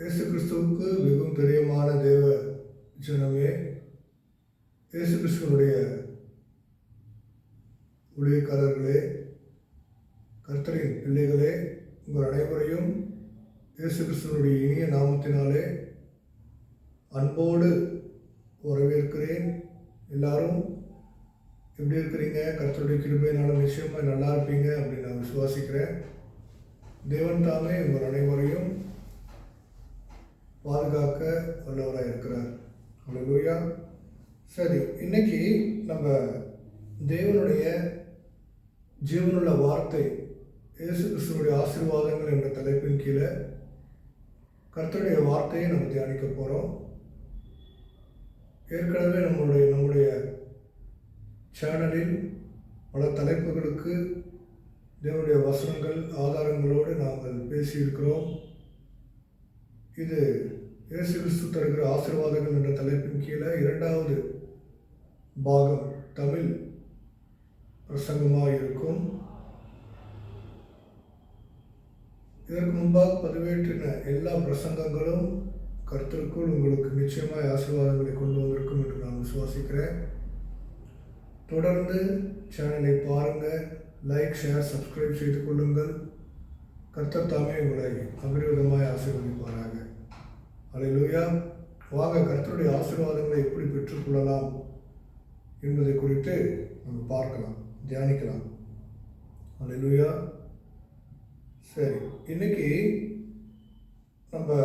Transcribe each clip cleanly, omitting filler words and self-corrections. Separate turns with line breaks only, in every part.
இயேசு கிறிஸ்துவுக்கு மிகவும் பிரியமான தேவ ஜனமே, இயேசு கிறிஸ்துவனுடைய ஊழியக்காரர்களே, கர்த்தரின் பிள்ளைகளே, உங்கள் அனைவரையும் இயேசு கிறிஸ்துவனுடைய இனிய நாமத்தினாலே அன்போடு வரவேற்கிறேன். எல்லாரும் எப்படி இருக்கிறீங்க? கர்த்தருடைய கிருபையினால நிச்சயமாக நல்லா இருப்பீங்க அப்படின்னு நான் விசுவாசிக்கிறேன். தேவன் தாமே உங்கள் அனைவரையும் பாதுகாக்க வல்லவராக இருக்கிறார். அல்லேலூயா. சரி, இன்னைக்கு நம்ம தேவனுடைய ஜீவனுள்ள வார்த்தை இயேசு கிறிஸ்துவனுடைய ஆசீர்வாதங்கள் என்ற தலைப்பின் கீழே கர்த்தருடைய வார்த்தையை நம்ம தியானிக்க போகிறோம். ஏற்கனவே நம்முடைய சேனலில் பல தலைப்புகளுக்கு தேவனுடைய வசனங்கள் ஆதாரங்களோடு நாங்கள் பேசியிருக்கிறோம். இது இயேசு கிறிஸ்து தருகிற ஆசீர்வாதங்கள் என்ற தலைப்பின் கீழே 2வது பாகம் தமிழ் பிரசங்கமாக இருக்கும். இதற்கு முன்பாக பதிவேற்றின எல்லா பிரசங்கங்களும் கர்த்தருக்குள் உங்களுக்கு நிச்சயமாய் ஆசீர்வாதங்களை கொண்டு வந்திருக்கும் என்று நான் விசுவாசிக்கிறேன். தொடர்ந்து சேனலை பாருங்கள், லைக், ஷேர், சப்ஸ்கிரைப் செய்து கொள்ளுங்கள். கர்த்தர் தாமே உங்களை அபரிவிதமாய் ஆசீர்வதிப்பாராக. அல்லேலூயா. வாங்க, கர்த்தருடைய ஆசீர்வாதங்களை எப்படி பெற்றுக்கொள்ளலாம் என்பதை குறித்து நம்ம பார்க்கலாம், தியானிக்கலாம். அல்லேலூயா. சரி, இன்னைக்கு நம்ம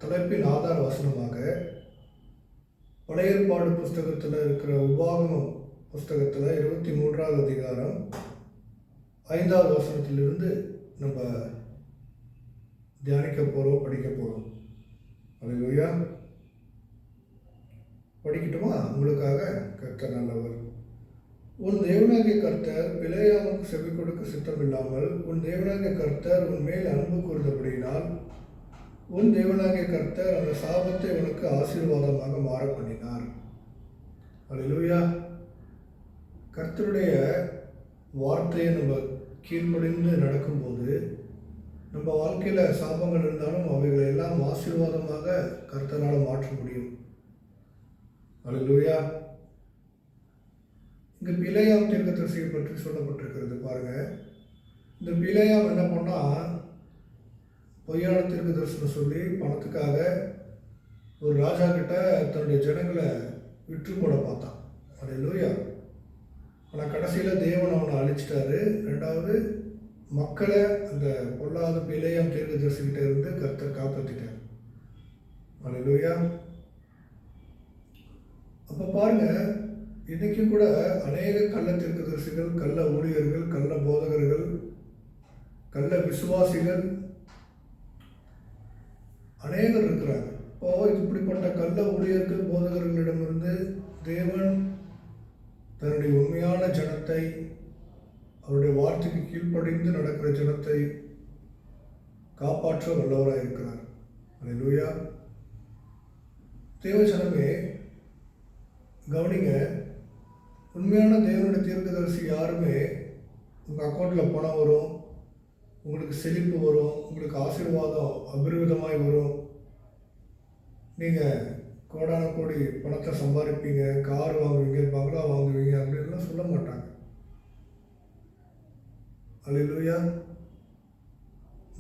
தலைப்பின் ஆதார வசனமாக பழைய ஏற்பாடு புஸ்தகத்தில் இருக்கிற உபாகமம் புஸ்தகத்தில் 23வது அதிகாரம் 5வது வசனத்திலிருந்து நம்ம தியானிக்க போகிறோம், படிக்க போகிறோம். அல்லேலூயா. படிக்கட்டுமா? உங்களுக்காக. கர்த்தர் நல்லவர். உன் தேவனாகிய கர்த்தர் பிலேயாமுக்கு செவி கொடுக்க சித்தமில்லாமல் உன் தேவனாகிய கர்த்தர் உன் மேல் அன்பு கூர்ந்தபடியினால் உன் தேவனாகிய கர்த்தர் அந்த சாபத்தை உனக்கு ஆசீர்வாதமாக மாற பண்ணினார். அல்லேலூயா. கர்த்தருடைய வார்த்தையை நம்ம கீழ்ப்படிந்து நடக்கும்போது நம்ம வாழ்க்கையில் சாபங்கள் இருந்தாலும் அவைகளை எல்லாம் ஆசீர்வாதமாக கர்த்தரால் மாற்ற முடியும். அல்லேலூயா. இங்கே பிலேயாம் தீர்க்கதரிசியை பற்றி சொல்லப்பட்டிருக்கிறது பாருங்க. இந்த பிலேயாம் என்ன பண்ணால், பொய்யான தீர்க்க தரிசனம் சொல்லி பணத்துக்காக ஒரு ராஜா கிட்ட தன்னுடைய ஜனங்களை விற்று போட பார்த்தான். அல்லேலூயா. ஆனால் கடைசியில் தேவன் அவனை அழிச்சிட்டாரு. 2வது, மக்களை அந்த பொல்லாத பிலேயாம் தீர்க்கதரிசிகிட்ட இருந்து கர்த்தர் காப்பாற்றிட்டார். அல்லேலூயா. அப்போ பாருங்க, இன்றைக்கும் கூட அநேக கள்ள தீர்க்கதரிசிகள், கள்ள ஊழியர்கள், கள்ள போதகர்கள், கள்ள விசுவாசிகள் அநேகர் இருக்கிறாங்க. இப்போது இப்படிப்பட்ட கள்ள ஊழியர்கள், போதகர்களிடமிருந்து தேவன் தன்னுடைய உண்மையான ஜனத்தை, அவருடைய வார்த்தைக்கு கீழ்ப்படிந்து நடக்கிற ஜனத்தை காப்பாற்ற வல்லவராக இருக்கிறார். அல்லேலூயா. தேவ ஜனமே, கவனிங்க. உண்மையான தேவனுடைய தீர்க்கதரிசி யாருமே உங்கள் அக்கௌண்ட்டில் பணம் வரும், உங்களுக்கு செழிப்பு வரும், உங்களுக்கு ஆசீர்வாதம் அபரிவிதமாய் வரும், நீங்கள் கோடான கோடி பணத்தை சம்பாதிப்பீங்க, கார் வாங்குவீங்க, பங்களா வாங்குவீங்க அப்படின்லாம் சொல்ல மாட்டாங்க. அல்லேலூயா.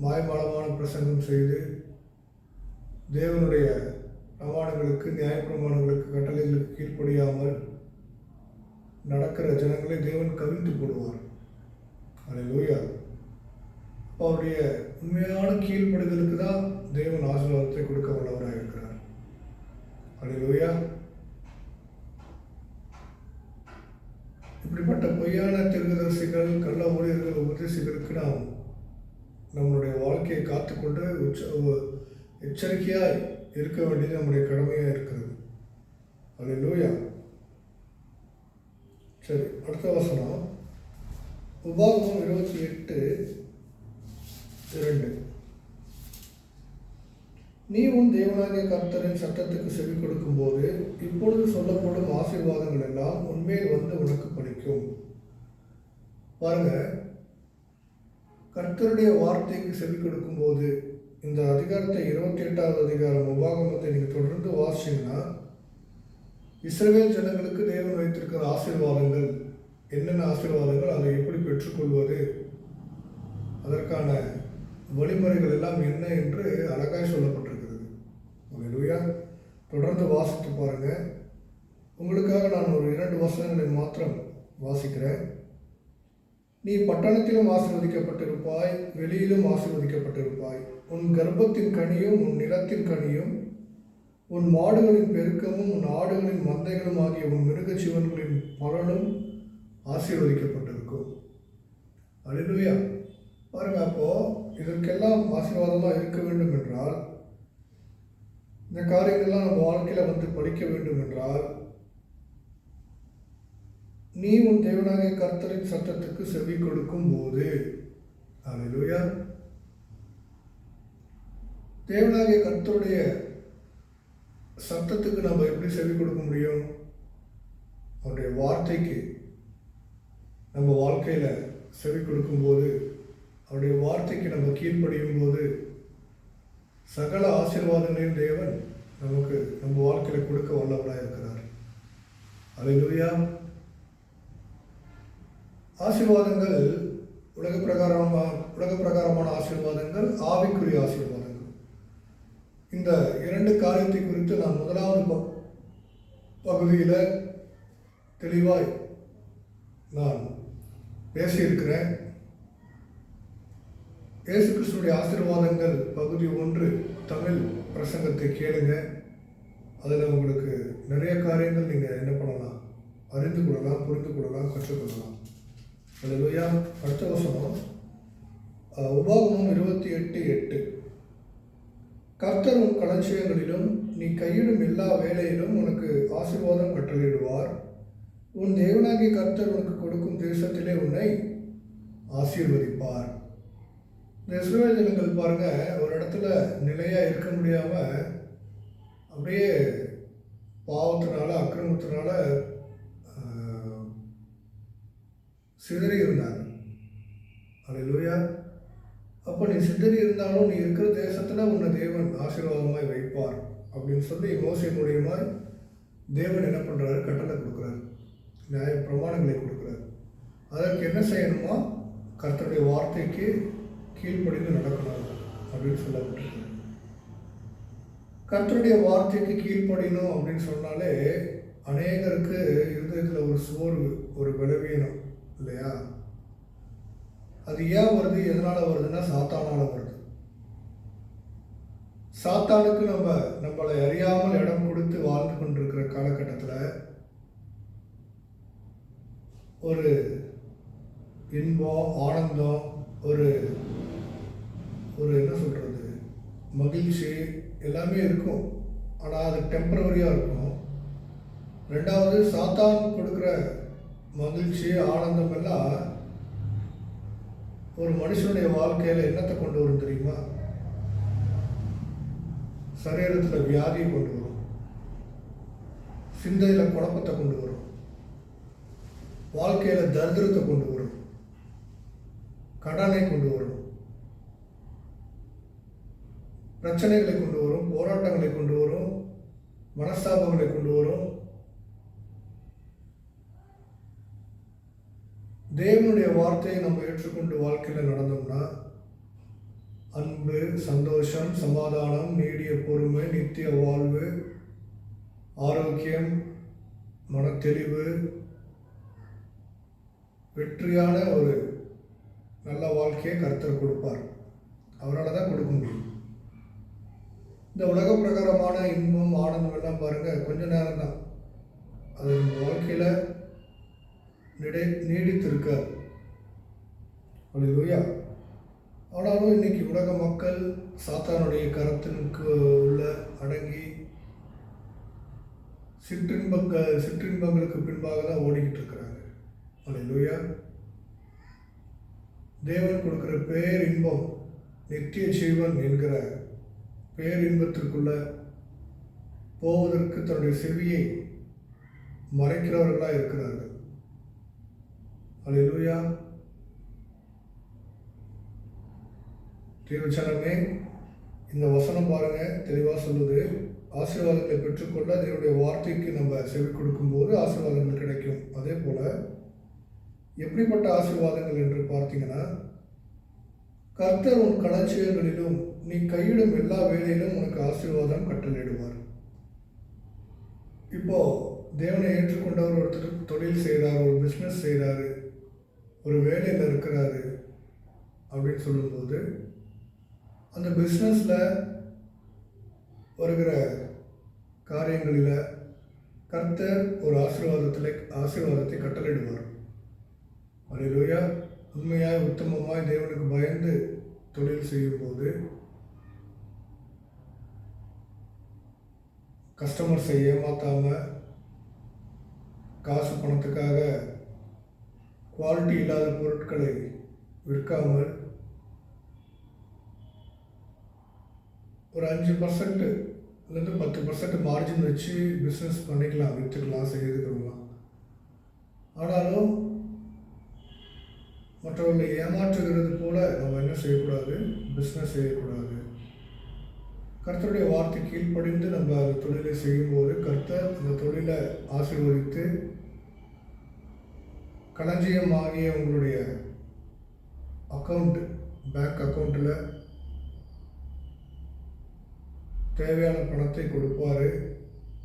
மாயமாலமான பிரசங்கம் செய்து தேவனுடைய பிரமாணங்களுக்கு, நியாயப்பிரமாணங்களுக்கு, கட்டளைகளுக்கு கீழ்ப்படியாமல் நடக்கிற ஜனங்களை தேவன் கவிழ்த்து போடுவார். அல்லேலூயா. அவருடைய உண்மையான கீழ்ப்படுதலுக்கு தான் தேவன் ஆசீர்வாதத்தை கொடுக்க வல்லவராக இருக்கிறார். அல்லேலூயா. இப்படிப்பட்ட பொய்யான தீர்க்கதரிசிகள், கள்ள ஊழியர்கள், உபதேசிகளுக்கு நாம் நம்மளுடைய வாழ்க்கையை காத்துக்கொண்டு எச்சரிக்கையாய் இருக்க வேண்டியது நம்முடைய கடமையாக இருக்கிறது. அல்லேலூயா. சரி, அடுத்த வசனம் உபாகமம் 28:2. நீ உன் தேவனாகிய கர்த்தரின் சட்டத்துக்கு செவி கொடுக்கும்போது இப்பொழுது சொல்லப்படும் ஆசீர்வாதங்கள் எல்லாம் உன்மேல் வந்து உனக்கு பலிக்கும். பாருங்க, கர்த்தருடைய வார்த்தைக்கு செவி கொடுக்கும்போது இந்த அதிகாரத்தை 28வது அதிகாரம் உபாகமத்தை நீங்கள் தொடர்ந்து வாசிங்கன்னா இஸ்ரவேல் ஜனங்களுக்கு தேவன் வைத்திருக்கிற ஆசீர்வாதங்கள் என்னென்ன ஆசீர்வாதங்கள், அதை எப்படி பெற்றுக்கொள்வது, அதற்கான வழிமுறைகள் எல்லாம் என்ன என்று அழகாய் சொல்லப்பட்டிருக்கிறது. அல்லேலூயா. தொடர்ந்து வாசித்து பாருங்கள். உங்களுக்காக நான் ஒரு 2 வசனங்களை மாத்திரம் வாசிக்கிறேன். நீ பட்டணத்திலும் ஆசீர்வதிக்கப்பட்டிருப்பாய், வெளியிலும் ஆசீர்வதிக்கப்பட்டிருப்பாய். உன் கர்ப்பத்தின் கனியும் உன் நிலத்தின் கனியும் உன் மாடுகளின் பெருக்கமும் உன் ஆடுகளின் மந்தைகளும் ஆகிய உன் மிருக ஜீவன்களின் பலனும் ஆசீர்வதிக்கப்பட்டிருக்கும். அல்லேலூயா. பாருங்க, அப்போ இதற்கெல்லாம் ஆசீர்வாதமாக இருக்க வேண்டும் என்றால், இந்த காரியங்கள்லாம் நம்ம வாழ்க்கையில் வந்து படிக்க வேண்டும் என்றால், நீ உன் தேவனாகிய கர்த்தரின் சத்தத்துக்கு செவி கொடுக்கும் போது, அல்லேலூயா, தேவனாகிய கர்த்தருடைய சத்தத்துக்கு நம்ம எப்படி செவி கொடுக்க முடியும்? அவருடைய வார்த்தைக்கு நம்ம வாழ்க்கையில் செவி கொடுக்கும்போது, அவருடைய வார்த்தைக்கு நம்ம கீழ்ப்படியும் போது, சகல ஆசீர்வாதங்களையும் தேவன் நமக்கு நம்ம வாழ்க்கையில் கொடுக்க வல்லவராக இருக்கிறார். அல்லேலூயா. ஆசீர்வாதங்கள் உலக பிரகாரமான ஆசீர்வாதங்கள், ஆவிக்குரிய ஆசீர்வாதங்கள். இந்த 2 காரியத்தை குறித்து நான் முதலாவது பகுதியில் தெளிவாய் நான் பேசியிருக்கிறேன். இயேசு கிறிஸ்துடைய ஆசீர்வாதங்கள் பகுதி 1 தமிழ் பிரசங்கத்தை கேளுங்க. அதில் உங்களுக்கு நிறைய காரியங்கள் நீங்கள் என்ன பண்ணலாம், அறிந்து கொள்ளலாம், புரிந்து கொள்ளலாம், கற்றுக்கொள்ளலாம். அல்லேலூயா. அடுத்த வசனம் உபாகமம் 28:8. கர்த்தர் உன் களஞ்சியங்களிலும் நீ கையிடும் எல்லா வேலையிலும் உனக்கு ஆசீர்வாதம் கட்டளையிடுவார். உன் தேவனாகிய கர்த்தர் உனக்கு கொடுக்கும் தேசத்திலே உன்னை ஆசீர்வதிப்பார். இந்த இஸ்ரவேல் ஜனங்கள் பாருங்க, ஒரு இடத்துல நிலையாக இருக்க முடியாமல் அப்படியே பாவத்தினால அக்கிரமத்தினால சிதறி இருந்தாங்க. அல்லேலூயா. அப்போ நீ சிதறி இருந்தாலும் நீ இருக்கிற தேசத்தில் உன்னை தேவன் ஆசீர்வாதமாய் வைப்பார் அப்படின்னு சொல்லி மோசே மூலியமாய் தேவன் என்ன பண்ணுறாரு? கட்டளை கொடுக்குறாரு, நியாய பிரமாணங்களை கொடுக்குறாரு. அதற்கு என்ன செய்யணுமா? கர்த்தருடைய வார்த்தைக்கு கீழ்ப்படிந்து நடக்கணும் அப்படின்னு சொல்லப்பட்டிருக்கு. கர்த்தருடைய வார்த்தைக்கு கீழ்ப்படியணும் அப்படின்னு சொன்னாலே அநேகருக்கு இருதயத்தில் ஒரு சோர்வு, ஒரு பலவீனம் இல்லையா? அது ஏன் வருது, எதனால் வருதுன்னா சாத்தானால் வருது. சாத்தானுக்கு நம்மளை அறியாமல் இடம் கொடுத்து வாழ்ந்து கொண்டிருக்கிற காலகட்டத்தில் ஒரு இன்பம், ஆனந்தம், ஒரு என்ன சொல்கிறது, மகிழ்ச்சி எல்லாமே இருக்கும். ஆனால் அது டெம்பரவரியாக இருக்கும். ரெண்டாவது, சாத்தான் கொடுக்குற மகிழ்ச்சி, ஆனந்தம் எல்லாம் ஒரு மனுஷனுடைய வாழ்க்கையில் என்னத்தை கொண்டு வரும் தெரியுமா? சரீரத்தில் வியாதியை கொண்டு வரும், சிந்தையில் குழப்பத்தை கொண்டு வரும், வாழ்க்கையில் தரித்திரத்தை கொண்டு வரும், கடனை கொண்டு வரும், பிரச்சனைகளை கொண்டு வரும், போராட்டங்களை கொண்டு வரும், மனஸ்தாபங்களை கொண்டு வரும். தேவனுடைய வார்த்தையை நம்ம ஏற்றுக்கொண்டு வாழ்க்கையில் நடந்தோம்னா அன்பு, சந்தோஷம், சமாதானம், நீடிய பொறுமை, நித்திய வாழ்வு, ஆரோக்கியம், மனத்தெளிவு, வெற்றியான ஒரு நல்ல வாழ்க்கையை கர்த்தர் கொடுப்பார். அவரால் தான் கொடுக்க முடியும். இந்த உலக பிரகாரமான இன்பம், ஆனந்தம் எல்லாம் பாருங்கள், கொஞ்ச நேரம் தான். அது நம்ம வாழ்க்கையில் நீடித்திருக்காது. அல்லேலூயா. ஆனாலும் இன்னைக்கு உலக மக்கள் சாத்தானுடைய கரத்திற்கு உள்ள அடங்கி சிற்றின்பங்களுக்கு பின்பாக தான் ஓடிக்கிட்டு இருக்கிறாங்க. அல்லேலூயா. தேவன் கொடுக்கிற பேரின்பம், நித்திய ஜீவன் என்கிற பேரின்பத்திற்குள்ள போவதற்கு தன்னுடைய செவியை மறைக்கிறவர்களாக இருக்கிறார்கள். அல்லேலூயா. தேவச்சனமே, இந்த வசனம் பாருங்க தெளிவாக சொல்லுது, ஆசீர்வாதங்களை பெற்றுக்கொள்ள தேவனுடைய வார்த்தைக்கு நம்ம செவி கொடுக்கும்போது ஆசீர்வாதங்கள் கிடைக்கும். அதே போல் எப்படிப்பட்ட ஆசீர்வாதங்கள் என்று பார்த்தீங்கன்னா, கர்த்தர் உன் களஞ்சியங்களிலும் நீ கையிடும் எல்லா வேலையிலும் உனக்கு ஆசீர்வாதம் கட்டளையிடுவார். இப்போ தேவனை ஏற்றுக்கொண்டவர் ஒருத்தர் தொழில் செய்கிறார், ஒரு பிஸ்னஸ் செய்கிறாரு, ஒரு வேலையில் இருக்கிறாரு அப்படின்னு சொல்லும்போது அந்த பிஸ்னஸில் வருகிற காரியங்களில் கர்த்தர் ஒரு ஆசீர்வாதத்தை கட்டளையிடுவார். அல்லேலூயா. உண்மையாய் உத்தமமாய் தேவனுக்கு பயந்து தொழில் செய்யும்போது கஸ்டமர்ஸை ஏமாற்றாமல், காசு பணத்துக்காக குவாலிட்டி இல்லாத பொருட்களை விற்காமல் ஒரு 5%லேருந்து 10% மார்ஜின் வச்சு பிஸ்னஸ் பண்ணிக்கலாம், விற்றுக்கலாம், செய்துக்கலாம். ஆனாலும் மற்றவர்களை ஏமாற்றுகிறது போல நம்ம என்ன செய்யக்கூடாது, பிஸ்னஸ் செய்யக்கூடாது. கர்த்தருடைய வார்த்தை கீழ்ப்படிந்து நம்ம அந்த தொழிலை செய்யும்போது கர்த்தர் அந்த தொழிலை ஆசீர்வதித்து களஞ்சியமாகிய உங்களுடைய பேங்க் அக்கௌண்ட்டில் தேவையான பணத்தை கொடுப்பார்.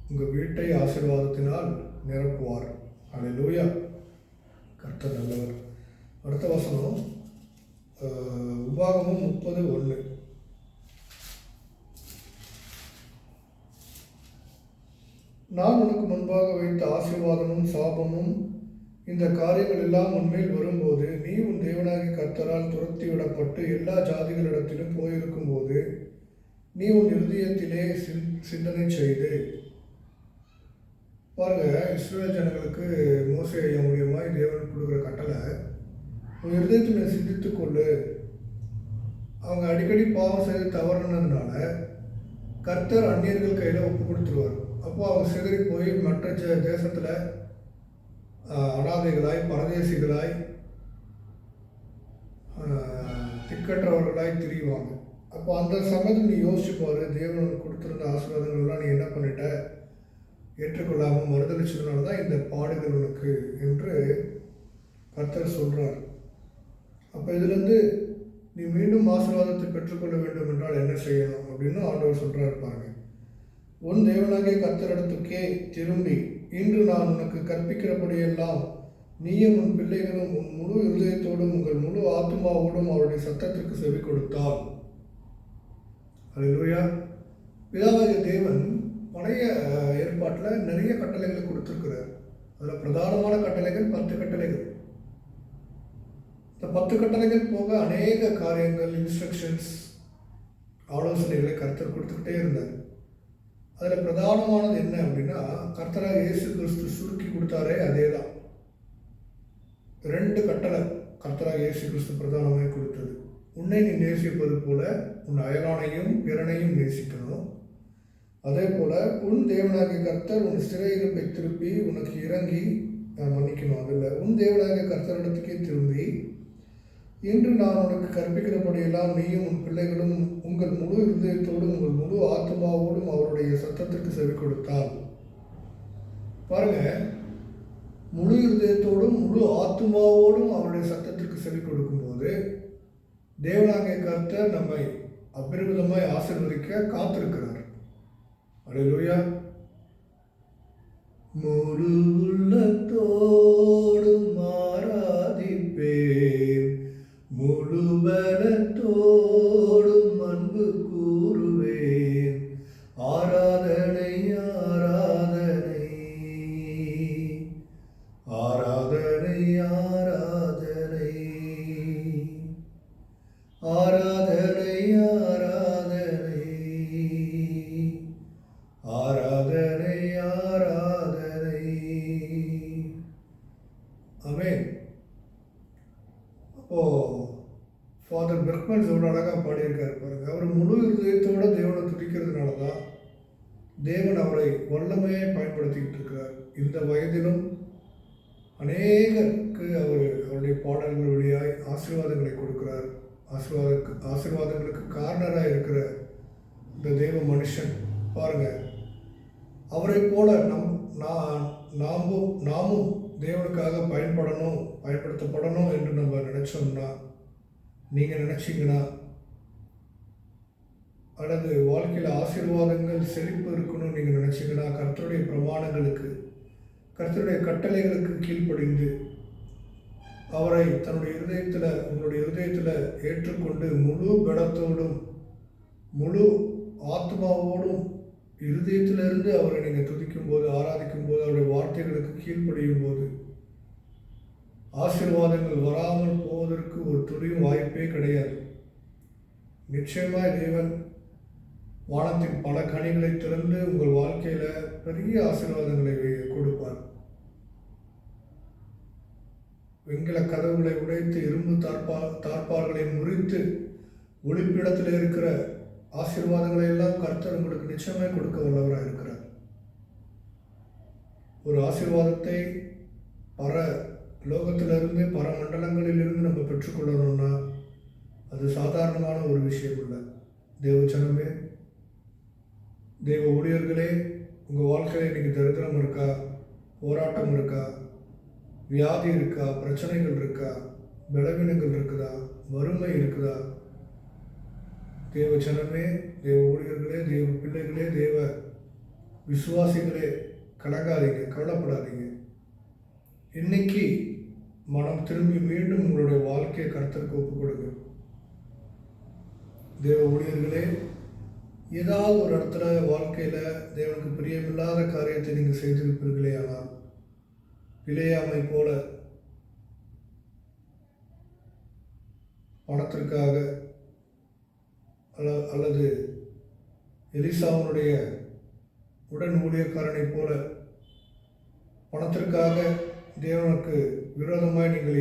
உங்கள் வீட்டை ஆசீர்வாதத்தினால் நிரப்புவார். அல்லேலூயா. கர்த்தர் நல்லவர். அடுத்த வசனம் உபாகமம் 30:1. நான் உனக்கு முன்பாக வைத்த ஆசீர்வாதமும் சாபமும் இந்த காரியங்கள் எல்லாம் உன்மேல் வரும்போது நீ உன் தேவனாகிய கர்த்தரால் துரத்தி விடப்பட்டு எல்லா ஜாதிகளிடத்திலும் போயிருக்கும் போது நீ உன் இருதயத்திலே சிந்தனை செய்து பாருங்க. இஸ்ரவேல் ஜனங்களுக்கு மோசே ஐயா மூலியமாய் தேவன் கொடுக்குற கட்டளை, உன் இருதயத்தில் சிந்தித்து கொள்ளு. அவங்க அடிக்கடி பாவம் செய்து தவறுனதுனால கர்த்தர் அந்நியர்கள் கையில் ஒப்பு கொடுத்துருவார். அப்போ அவங்க சிதறி போய் மற்ற தேசத்தில் அனாதைகளாய், பரதேசிகளாய், திக்கற்றவர்களாய் திரிவாங்க. அப்போ அந்த சமயத்தில் நீ யோசிச்சுப்பாரு, தேவன் கொடுத்துருந்த ஆசீர்வாதங்கள்லாம் நீ என்ன பண்ணிட்ட, ஏற்றுக்கொள்ளாமல் மறுதளிச்சதுனால தான் இந்த பாடுகள் உனக்கு என்று கர்த்தர் சொல்கிறார். அப்போ இதுலேருந்து நீ மீண்டும் ஆசீர்வாதத்தை பெற்றுக்கொள்ள வேண்டும் என்றால் என்ன செய்யணும் அப்படின்னு ஆண்டவர் சொல்கிறார். பாருங்க, உன் தேவனாகிய கர்த்தரிடத்துக்கே திரும்பி இன்று நான் உனக்கு கற்பிக்கிறபடியெல்லாம் நீயும் உன் பிள்ளைகளும் உன் முழு இருதயத்தோடும் உங்கள் முழு ஆத்மாவோடும் அவருடைய சத்தத்திற்கு செவி கொடுத்தால். அல்லேலூயா. பிதாவாகிய தேவன் பழைய ஏற்பாட்டில் நிறைய கட்டளைகளை கொடுத்துருக்கிறார். அதில் பிரதானமான கட்டளைகள் 10 கட்டளைகள். இந்த 10 கட்டளைகள் போக அநேக காரியங்கள், இன்ஸ்ட்ரக்ஷன்ஸ், ஆலோசனைகளை கர்த்தர் கொடுத்துக்கிட்டே இருந்தார். அதில் பிரதானமானது என்ன அப்படின்னா, கர்த்தராக இயேசு கிறிஸ்து சுருக்கி கொடுத்தாரே அதே தான். 2 கட்டளை கர்த்தராக இயேசு கிறிஸ்து பிரதானமாக கொடுத்தது. உன்னை நீ நேசிப்பது போல உன் அயலானையும் பிறனையும் நேசிக்கணும். அதே போல் உன் தேவனாகிய கர்த்தர் உன் சிறையிருப்பை திருப்பி உனக்கு இறங்கி மன்னிக்கணும். அதில் உன் தேவனாகிய கர்த்தரிடத்துக்கே திரும்பி இன்று நான் உனக்கு கற்பிக்கிறபடியெல்லாம் நீயும் உன் பிள்ளைகளும் உங்கள் முழு இருதயத்தோடும் உங்கள் முழு ஆத்மாவோடும் அவருடைய சத்தத்திற்கு செவி கொடுத்தால். பாருங்க, முழு இருதயத்தோடும் முழு ஆத்மாவோடும் அவருடைய சத்தத்திற்கு செவி கொடுக்கும்போது தேவனாகிய கர்த்தர் நம்மை அபரிமிதமாய் ஆசீர்வதிக்க காத்திருக்கிறார். அல்லேலூயா. முழு உள்ளத்தோடும் ஆராதிப்பேன், முழு பலத்தோடும் அன்பு கூறுவேன். ஆராதனை ஆராதனை ஆராதனை ஆராதனை ஆராதனை ஆராதனை ஆராதனை ஆராதனை. ஆமென். அப்போ ஃபாதர் பெர்க்மன்ஸ் எவ்வளோ அழகாக பாடியிருக்காரு பாருங்க. அவர் முழு இருதயத்தோட தேவனை துதிக்கிறதுனால தான் தேவன் அவரை வல்லமையை பயன்படுத்திக்கிட்டு இருக்கிறார். இந்த வயதிலும் அநேகருக்கு அவருடைய பாடல்கள் வழியாய் ஆசீர்வாதங்களை கொடுக்கிறார். ஆசீர்வாதங்களுக்கு காரணராக இருக்கிற இந்த தெய்வ மனுஷன் பாருங்க, அவரை போல நாமும் தேவனுக்காக பயன்படுத்தப்படணும் என்று நம்ம நினைச்சோம்னா, நீங்க நினைச்சீங்கன்னா, அல்லது வாழ்க்கையில் ஆசீர்வாதங்கள் செழிப்பு இருக்கணும்னு நீங்கள் நினச்சிங்கன்னா, கர்த்தருடைய பிரமாணங்களுக்கு, கர்த்தருடைய கட்டளைகளுக்கு கீழ்ப்படிந்து அவரை உங்களுடைய இருதயத்தில் ஏற்றுக்கொண்டு முழு பலத்தோடும் முழு ஆத்மாவோடும் இருதயத்திலிருந்து அவரை நீங்கள் துதிக்கும் போது, ஆராதிக்கும் போது, அவருடைய வார்த்தைகளுக்கு கீழ்ப்படியும் போது ஆசீர்வாதங்கள் வராமல் போவதற்கு ஒரு துளியும் வாய்ப்பே கிடையாது. நிச்சயமாய் தேவன் வானத்தின் பல கனிகளை திறந்து உங்கள் வாழ்க்கையில் பெரிய ஆசீர்வாதங்களை கொடுப்பார். வெண்கல கதவுகளை உடைத்து இரும்பு தார்ப்பார்களை முறித்து ஒளிப்பிடத்தில் இருக்கிற ஆசீர்வாதங்களை எல்லாம் கர்த்தர் உங்களுக்கு நிச்சயமாய் கொடுக்க வல்லவராக இருக்கிறார். ஒரு ஆசீர்வாதத்தை லோகத்திலிருந்து மண்டலங்களிலிருந்து நம்ம பெற்றுக்கொள்ளணும்னா அது சாதாரணமான ஒரு விஷயம் இல்லை. தேவச்சனமே, தெய்வ ஊழியர்களே, உங்கள் வாழ்க்கையில் இன்றைக்கி தரித்திரம் இருக்கா, போராட்டம் இருக்கா, வியாதி இருக்கா, பிரச்சனைகள் இருக்கா, பலவீனங்கள் இருக்குதா, வறுமை இருக்குதா? தேவச்சனமே, தேவ ஊழியர்களே, தேவ பிள்ளைகளே, தேவ விசுவாசிகளே, கலங்காதீங்க, கவலைப்படாதீங்க. இன்னைக்கு மனம் திரும்பி மீண்டும் உங்களுடைய வாழ்க்கையை கர்த்தருக்கு ஒப்புக் கொடுங்க. தேவ ஊழியர்களே, ஏதாவது ஒரு இடத்துல வாழ்க்கையில் தேவனுக்கு பிரியமில்லாத காரியத்தை நீங்கள் செய்திருப்பீர்களே, ஆனால் பிழையாமை போல பணத்திற்காக அல்லது எலிசாவுடைய உடன் ஊழியக்காரனை போல பணத்திற்காக தேவனுக்கு விரோதமாய் நீங்கள்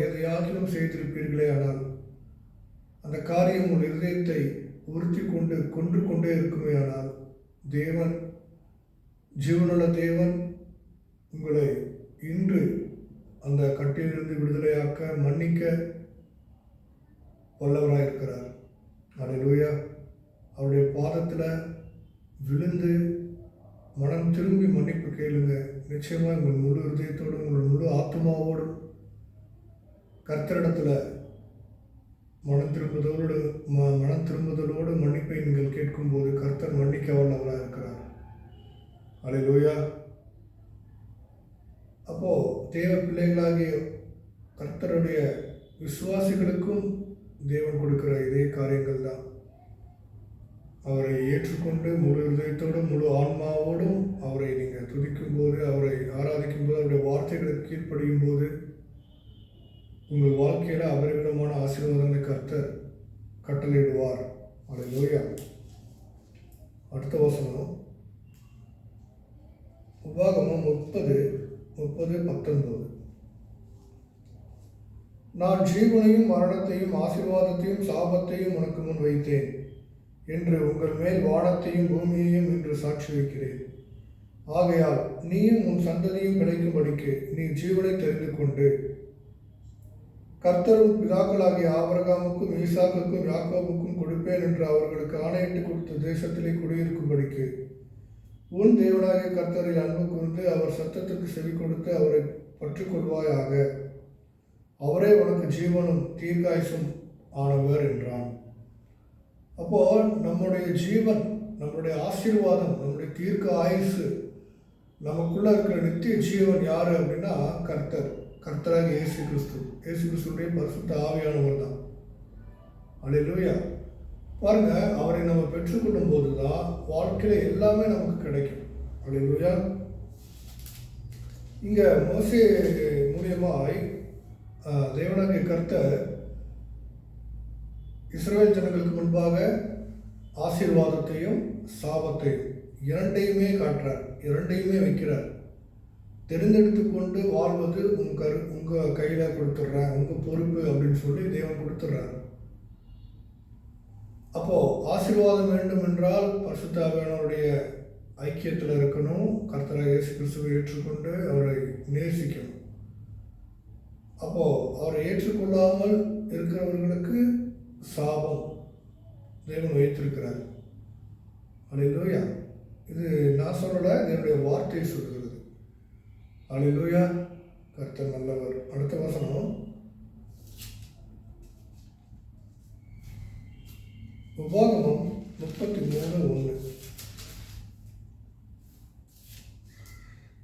எதையாகிலும் செய்திருப்பீர்களே, ஆனால் அந்த காரியம் உங்கள் இருதயத்தை உறுத்தி கொன்று கொண்டே இருக்குமே, ஆனால் தேவன், ஜீவனுள்ள தேவன் உங்களை இன்று அந்த கட்டிலிருந்து விடுதலையாக்க, மன்னிக்க வல்லவராயிருக்கிறார். அல்லேலூயா. அவருடைய பாதத்தில் விழுந்து மனம் திரும்பி மன்னிப்பு கேளுங்க. நிச்சயமாக உங்கள் முழு இருதயத்தோடும் உங்கள் முழு ஆத்மாவோடும் கர்த்தரிடத்தில் மனம் திரும்புதலோடு மன்னிப்பை நீங்கள் கேட்கும்போது கர்த்தர் மன்னிக்க வல்லவராக இருக்கிறார். அல்லேலூயா. அப்போது தேவ பிள்ளைகளாகிய கர்த்தருடைய விசுவாசிகளுக்கும் தேவன் கொடுக்கிற இதே காரியங்கள் தான். அவரை ஏற்றுக்கொண்டு முழு இதயத்தோடும் முழு ஆன்மாவோடும் அவரை நீங்கள் துதிக்கும் போது, அவரை ஆராதிக்கும் போது, அவருடைய வார்த்தைகளுக்கு கீழ்ப்படியும் போது உங்கள் வாழ்க்கையில் அபரிமிதமான ஆசீர்வாதங்களை கர்த்தர் கட்டளையிடுவார். அல்லேலூயா. அடுத்த வசனம் உபாகமம் 30:19. நான் ஜீவனையும் மரணத்தையும் ஆசீர்வாதத்தையும் சாபத்தையும் உனக்கு முன் வைத்தேன் என்று உங்கள் மேல் வானத்தையும் பூமியையும் இன்று சாட்சி வைக்கிறேன். ஆகையால் நீயும் உன் சந்ததியும் கிடைக்கும்படிக்கு நீ ஜீவனை தெரிந்து கொண்டு கர்த்தரும் பிதாக்களாகிய ஆபிரகாமுக்கும் ஈசாக்குக்கும் யாக்கோபுக்கும் கொடுப்பேன் என்று அவர்களுக்கு ஆணையிட்டு கொடுத்த தேசத்திலே குடியிருக்கும்படிக்கு உன் தேவனாகிய கர்த்தரில் அன்பு கூர்ந்து அவர் சத்தத்துக்கு செவி கொடுத்து அவரை பற்றி கொள்வாயாக. அவரே உனக்கு ஜீவனும் தீர்க்காயுசும் ஆனவர் என்றான். அப்போ நம்முடைய ஜீவன், நம்முடைய ஆசீர்வாதம், நம்முடைய தீர்க்க ஆயுசு, நமக்குள்ள இருக்கிற நித்திய ஜீவன் யாரு அப்படின்னா கர்த்தராக இயேசு கிறிஸ்துடைய பரிசுத்த ஆவியானவர் தான். அல்லேலூயா. பாருங்க, அவரை நம்ம பெற்றுக்கொள்ளும் போது தான் வாழ்க்கையில எல்லாமே நமக்கு கிடைக்கும். அல்லேலூயா. இங்க மோசே மூலியமாய் தேவனாகிய கர்த்தர் இஸ்ரவேல் ஜனங்களுக்கு முன்பாக ஆசீர்வாதத்தையும் சாபத்தையும் இரண்டையுமே காட்டுறார், இரண்டையுமே வைக்கிறார். தெரிந்தெடுத்து கொண்டு வாழ்வது உங்கள் கையில் கொடுத்துட்றேன், உங்கள் பொறுப்பு அப்படின்னு சொல்லி தேவன் கொடுத்துட்றார். அப்போது ஆசீர்வாதம் வேண்டும் என்றால் பரிசுத்த ஆவியானவருடைய ஐக்கியத்தில் இருக்கணும். கர்த்தராகிய இயேசு கிறிஸ்துவை ஏற்றுக்கொண்டு அவரை நேசிக்கணும். அப்போது அவரை ஏற்றுக்கொள்ளாமல் இருக்கிறவர்களுக்கு சாபம் தேவன் வைத்திருக்கிறார். அல்லேலூயா. இது நான் சொல்லலை, என்னுடைய வார்த்தையை சொல்கிறது. அல்லேலூயா. கர்த்தர் நல்லவர். அடுத்த வசனம் உபாகமம் 33:1.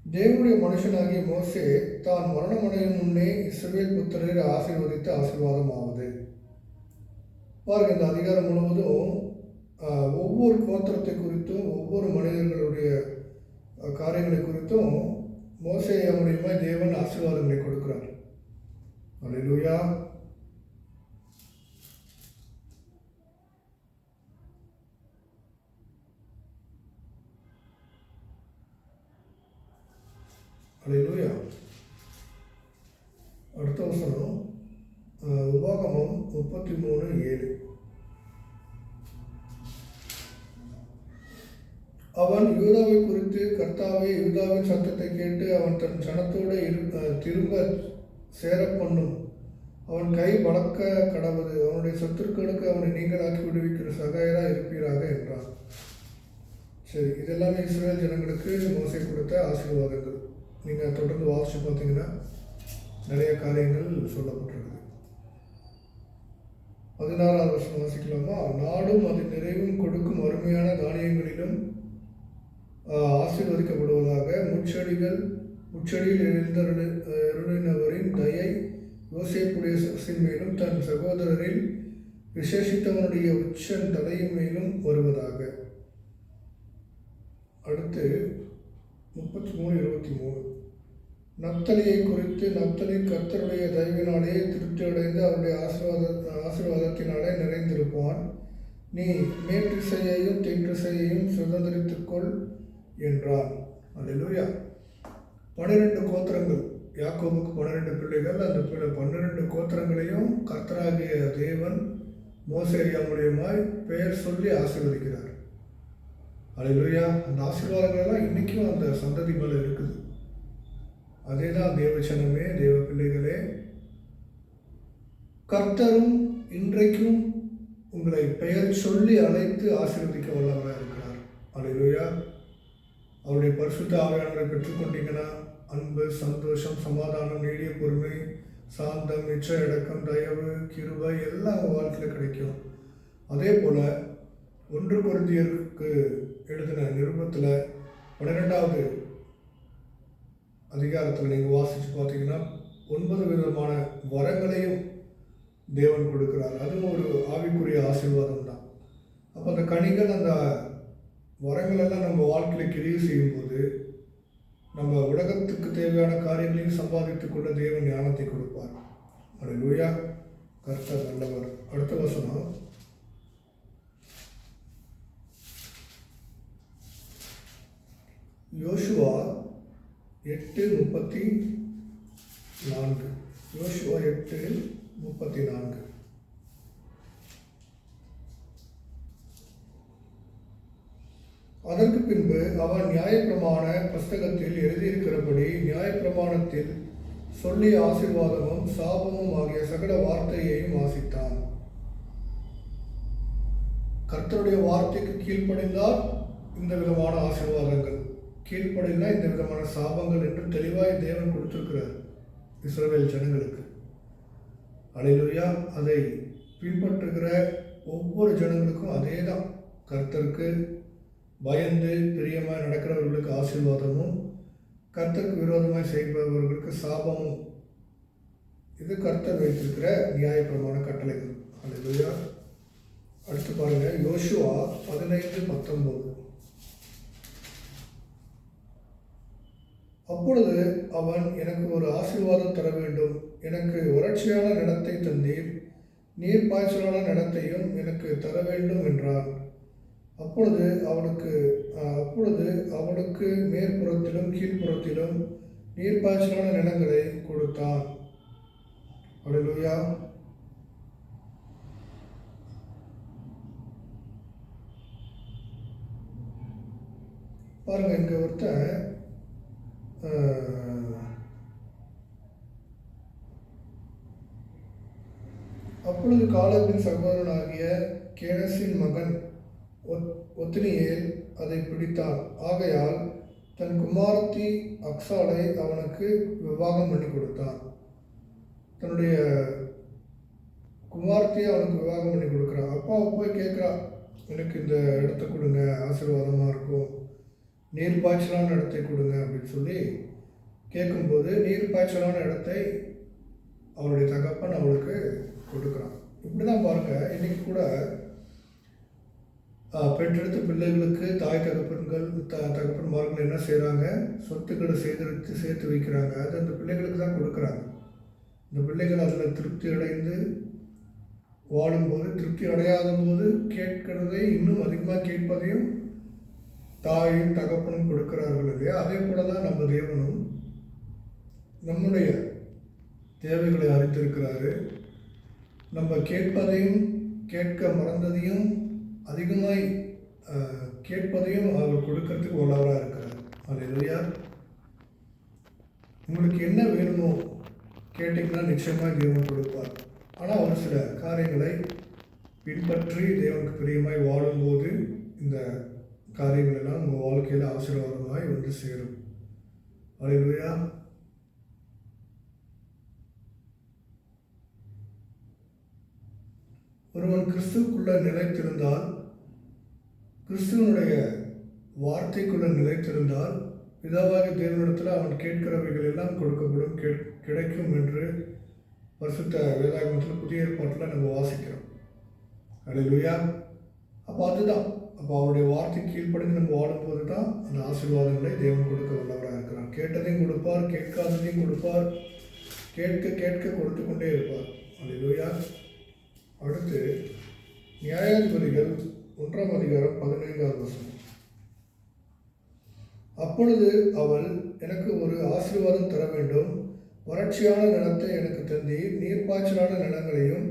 தேவனுடைய மனுஷனாகிய மோசே தான் மரணமடையும் முன்னே இஸ்ரவேல் புத்திரரை ஆசீர்வதித்த ஆசீர்வாதமாவது. பாருங்க, இந்த அதிகாரம் முழுவதும் ஒவ்வொரு கோத்திரத்தை குறித்தும் ஒவ்வொரு மனிதர்களுடைய காரியங்களை குறித்தும் மோசே மூலியமா தேவன் ஆசீர்வாதங்களை கொடுக்கிறார். அல்லேலூயா. அல்லேலூயா. அடுத்த வசனம் உபாகமம் 33:7. அவன் யூதாவை குறித்து, கர்த்தாவே யூதாவின் சத்தத்தை கேட்டு அவன் தன் ஜனத்தோடு திரும்ப சேர பண்ணும், அவன் கை பலக்க கடவுது, அவனுடைய சத்துருக்களுக்கு அவனை நீங்களாக்கி விடுவிக்கிற சகாயராக இருப்பீராக என்றான். சரி, இதெல்லாமே இஸ்ரவேல் ஜனங்களுக்கு மோசே கொடுத்த ஆசீர்வாதங்கள். நீங்கள் தொடர்ந்து வாசித்து பார்த்தீங்கன்னா நிறைய காரியங்கள் சொல்லப்பட்டிருக்குது. 16வது வருஷம் வாசிக்கலாமா? நாடும் அதன் நிறைவும் கொடுக்கும் அருமையான தானியங்களிலும் ஆசீர்வதிக்கப்படுவதாக. முச்செடியில் எழுந்தருளினவரின் தயை யோசேப்புடைய சிரசின் மேலும் தன் சகோதரரில் விசேஷித்தவனுடைய உச்சன் தலையின் மேலும் வருவதாக. அடுத்து 33:23. நப்தலியை குறித்து, நப்தலி கர்த்தருடைய தயவினாலே திருப்தி அடைந்து அவருடைய ஆசீர்வாதத்தினாலே நிறைந்திருப்பான். நீ மேற்றிசையையும் தென்றிசையையும் சுதந்திரித்துக்கொள் என்றான். அல்லேலூயா. 12 கோத்திரங்கள், யாக்கோபுக்கு 12 பிள்ளைகள். அந்த 12 கோத்திரங்களையும் கர்த்தராகிய தேவன் மோசேயா மூலியமாய் பெயர் சொல்லி ஆசீர்வதிக்கிறார். அல்லேலூயா. அந்த ஆசீர்வாதங்கள் எல்லாம் இன்னைக்கும் அந்த சந்ததி மேலே இருக்குது. அதே தான் தேவச்சனமே, தேவ பிள்ளைகளே, கர்த்தரும் இன்றைக்கும் உங்களை பெயர் சொல்லி அழைத்து ஆசீர்வதிக்க வல்லவராக இருக்கிறார். அல்லேலூயா. அவருடைய பரிசுத்த ஆவியானவரை பெற்றுக்கொண்டீங்கன்னா அன்பு, சந்தோஷம், சமாதானம், நீடிய பொறுமை, சாந்தம், நிச்சய அடக்கம், தயவு, கிருபை எல்லாம் உங்கள் வாழ்க்கையில் கிடைக்கும். அதே போல் 1 கொரிந்தியருக்கு எழுதின நிருபத்தில் 12வது அதிகாரத்தில் நீங்கள் வாசித்து பார்த்தீங்கன்னா 9 விதமான வரங்களையும் தேவன் கொடுக்கிறார். அதுவும் ஒரு ஆவிக்குரிய ஆசீர்வாதம் தான். அப்போ அந்த கனிகள், அந்த வரங்களெல்லாம் நம்ம வாழ்க்கையில் கிரியை செய்யும்போது நம்ம உலகத்துக்கு தேவையான காரியங்களையும் சம்பாதித்துக் கொள்ள தேவன் ஞானத்தை கொடுப்பார். அல்லேலூயா. கர்த்தர் நல்லவர். அடுத்த வசனம் யோசுவா 8:34. யோசுவா 8:34. அதற்கு பின்பு அவன் நியாயப்பிரமாண புஸ்தகத்தில் எழுதியிருக்கிறபடி நியாயப்பிரமாணத்தில் சொல்லிய ஆசீர்வாதமும் சாபமும் ஆகிய சகல வார்த்தையையும் வாசித்தான். கர்த்தருடைய வார்த்தைக்கு கீழ்ப்படிந்தால் இந்த விதமான ஆசீர்வாதங்கள், கீழ்ப்படிந்தால் இந்த விதமான சாபங்கள் என்று தெளிவாய் தேவன் கொடுத்திருக்கிறார் இஸ்ரவேல் ஜனங்களுக்கு. அல்லேலூயா. அதை பின்பற்றுகிற ஒவ்வொரு ஜனங்களுக்கும் அதே தான். கர்த்தருக்கு பயந்து பிரியமாய் நடக்கிறவர்களுக்கு ஆசீர்வாதமும், கர்த்தருக்கு விரோதமாய் செய்பவர்களுக்கு சாபமும். இது கர்த்தர் வைத்திருக்கிற நியாயப்பிரமாண கட்டளைகள். அல்லேலூயா. அடுத்து பாருங்க, யோசுவா 15:19. அப்பொழுது அவன், எனக்கு ஒரு ஆசீர்வாதம் தர வேண்டும், எனக்கு வறட்சியான நிலத்தை தந்தீர், நீர் பாய்ச்சலான நிலத்தையும் எனக்கு தர வேண்டும் என்றான். அப்பொழுது அவளுக்கு மேற்புறத்திலும் கீழ்ப்புறத்திலும் நீர்ப்பாய்ச்சலான நிலங்களை கொடுத்தான். அல்லேலூயா. பாருங்க, இங்க ஒருத்தன் அப்பொழுது காலேபின் சகோதரனாகிய கேனசின் மகன் ஒத்னியேல் அதை பிடித்தான். ஆகையால் தன் குமாரத்தி அக்சாலை அவனுக்கு விவாகம் பண்ணி கொடுத்தான். தன்னுடைய குமாரத்தையே அவனுக்கு விவாகம் பண்ணி கொடுக்குறான். அப்பாவை போய் கேட்குறா, எனக்கு இந்த இடத்த கொடுங்க, ஆசீர்வாதமாக இருக்கும், நீர் பாய்ச்சலான இடத்தை கொடுங்க அப்படின்னு சொல்லி கேட்கும்போது நீர் பாய்ச்சலான இடத்தை அவளுடைய தகப்பன் அவளுக்கு கொடுக்குறான். இப்படி தான் பாருங்கள், இன்றைக்கி கூட பெற்றெடுத்த பிள்ளைகளுக்கு தாய் தகப்பன்கள் தகப்பன்மார்கள் என்ன செய்கிறாங்க, சொத்துக்களை சேகரித்து சேர்த்து வைக்கிறாங்க. அது அந்த பிள்ளைகளுக்கு தான் கொடுக்குறாங்க. இந்த பிள்ளைகள் அதில் திருப்தி அடைந்து வாழும்போது, திருப்தி அடையாத போது கேட்கிறதை இன்னும் அதிகமாக கேட்பதையும் தாயும் தகப்பனும் கொடுக்கிறார்கள் இல்லையா? அதே போல தான் நம்ம தேவனும் நம்முடைய தேவைகளை அறிந்திருக்கிறாரு. நம்ம கேட்பதையும் கேட்க மறந்ததையும் அதிகமாய் கேட்பதையும் அவர் கொடுக்கறதுக்கு உள்ளவராக இருக்கிறார். அல்லேலூயா. உங்களுக்கு என்ன வேணுமோ கேட்டிங்கன்னா நிச்சயமாக தேவன் கொடுப்பார். ஆனால் ஒரு சில காரியங்களை பின்பற்றி தேவனுக்கு பிரியமாய் வாழும்போது இந்த காரியங்கள் எல்லாம் உங்கள் வாழ்க்கையில் ஆசீர்வாதமாய் வந்து சேரும். அல்லேலூயா. ஒருவன் கிறிஸ்துவுக்குள்ள நிலைத்திருந்தால், கிறிஸ்துவனுடைய வார்த்தைக்குள்ள நிலைத்திருந்தால், பிதாவாகிய தேவனிடத்தில் அவன் கேட்கிறவைகள் எல்லாம் கொடுக்கப்படும், கிடைக்கும் என்று பரிசுத்த வேதாகமத்தில் புதிய ஏற்பாட்டில் நம்ம வாசிக்கிறோம். அல்லேலூயா. அப்போ அதுதான், அப்போ அவருடைய வார்த்தை கீழ்ப்படிந்து நம்ம வாழும்போது தான் அந்த ஆசீர்வாதங்களை தேவன் கொடுக்க வல்லவராக இருக்கிறார். கேட்டதையும் கொடுப்பார், கேட்காததையும் கொடுப்பார், கேட்க கேட்க கொடுத்து கொண்டே இருப்பார். அல்லேலூயா. அடுத்து நியாயாதிபதிகள் 1ஆம் அதிகாரம் 15ஆவது வசனம். அப்பொழுது அவள், எனக்கு ஒரு ஆசீர்வாதம் தர வேண்டும், வறட்சியான நிலத்தை எனக்கு தந்தீர், நீர்ப்பாய்ச்சலான நிலங்களையும்